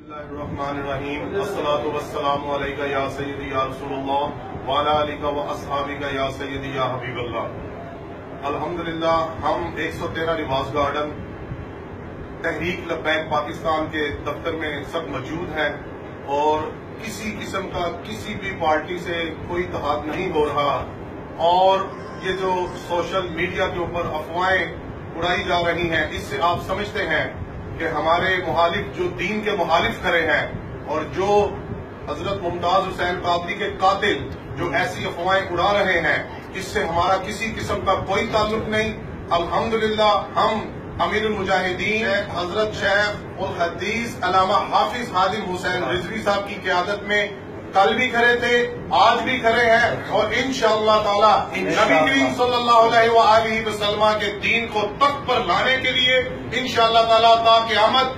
बिस्मिल्लाहिर्रहमानिर्रहीम अस्सलातु वस्सलामु अलैका या सय्यदी या रसूलल्लाह व अला आलिका व अस्हाबिका या सय्यदी या हबीबल्लाह। अल्हम्दुलिल्लाह हम 113 रिवाज गार्डन तहरीक लब्बैक पाकिस्तान के दफ्तर में सब मौजूद हैं और किसी किस्म का किसी भी पार्टी से कोई इत्तेहाद नहीं हो रहा और ये जो सोशल मीडिया के ऊपर अफवाहें उड़ाई जा रही हैं इससे आप समझते हैं कि हमारे मुखालिफ जो दीन के मुखालिफ खड़े हैं और जो हजरत मुमताज हुसैन कादरी के कातिल जो ऐसी अफवाहें उड़ा रहे हैं इससे हमारा किसी किस्म का कोई ताल्लुक नहीं। अल्हम्दुलिल्लाह हम अमीरुल मुजाहिदीन हजरत शेख उल हदीस अल्लामा हाफिज हादिम हुसैन रिजवी साहब की क़यादत में कल भी खड़े थे, आज भी खड़े हैं और इंशाअल्लाह ताला नबी करीम सल्लल्लाहु अलैहि वसल्लम के दीन को तख्त पर लाने के लिए इंशाअल्लाह ताला ता क़यामत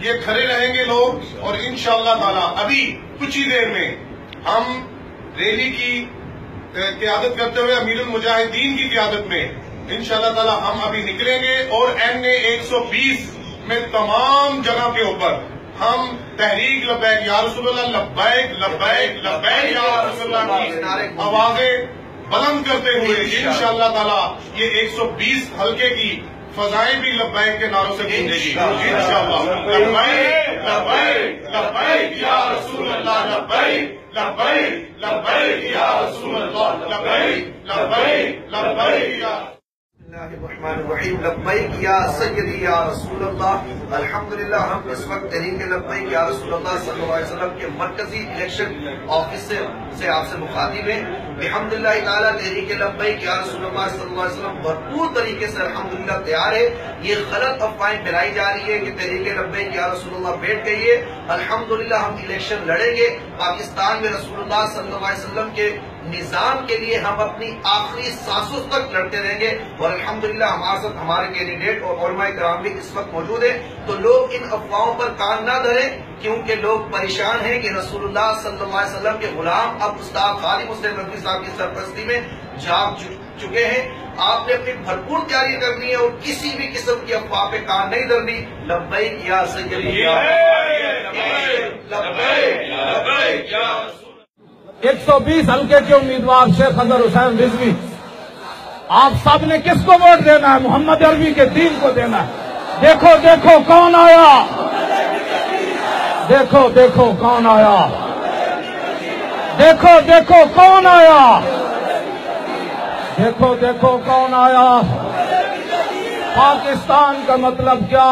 ये खड़े रहेंगे लोग। और इंशाअल्लाह ताला अभी कुछ ही देर में हम रैली की क़यादत करते हुए अमीरुल मुजाहिदीन की क़यादत में इंशाअल्लाह ताला हम अभी निकलेंगे और NA 120 में तमाम जगह के ऊपर हम तहरीक लब्बैक या रसूलल्लाह लब्बैक लब्बैक लब्बैक या रसूलल्लाह की आवाजें बुलंद करते हुए इंशाअल्लाह ताला ये 120 हल्के की फजाएं भी लब्बैक के नारों से गूंजेगी इंशाअल्लाह। लब्बैक लब्बैक लब्बैक या रसूलल्लाह लब्बैक लब्बैक लब्बैक या रसूलल्लाह लब्बैक लब्बैक लब्बैक या लब्बैक या सय्यदी या रसूलल्लाह। अल्हम्दुलिल्लाह हम इस वक्त तहरीक लब्बैक या रसूलल्लाह सल्लल्लाहु अलैहि वसल्लम के मरकजी इलेक्शन ऑफिस से आपसे मुखातिब हैं। अल्हम्दुलिल्लाह ताला तहरीक लब्बैक या रसूलल्लाह सल्लल्लाहु अलैहि वसल्लम भरपूर तरीके से अल्हम्दुलिल्लाह तैयार है। ये गलत अफवाहें फैलाई जा रही है कि तहरीक लब्बैक या रसूलल्लाह बैठ गई है। अल्हम्दुलिल्लाह हम इलेक्शन लड़ेंगे पाकिस्तान में रसूलुल्लाह सल्लल्लाहु अलैहि वसल्लम के निजाम के लिए हम अपनी आखिरी सांसों तक लड़ते रहेंगे। और अल्हम्दुलिल्लाह हमारे साथ हमारे कैंडिडेट और उलमा इकराम भी इस वक्त मौजूद है। तो लोग इन अफवाहों पर कान न धरें क्योंकि लोग परेशान हैं कि रसूलुल्लाह सल्लल्लाहु अलैहि वसल्लम के गुलाम अब उस्ताद खादिम हुसैन रज़वी साहब की सरपरस्ती में जाग चुके हैं। आपने अपनी भरपूर तैयारी करनी है और किसी भी किस्म की अफवाह पे कान नहीं धरनी। लब्बैक या सय्यदी या 120 हल्के के उम्मीदवार शेख अजहर हुसैन रिजवी, आप सब ने किसको वोट देना है? मोहम्मद अरबी के दीन को देना है। देखो देखो कौन आया, देखो देखो कौन आया, देखो देखो कौन आया, देखो देखो कौन आया। पाकिस्तान का मतलब क्या?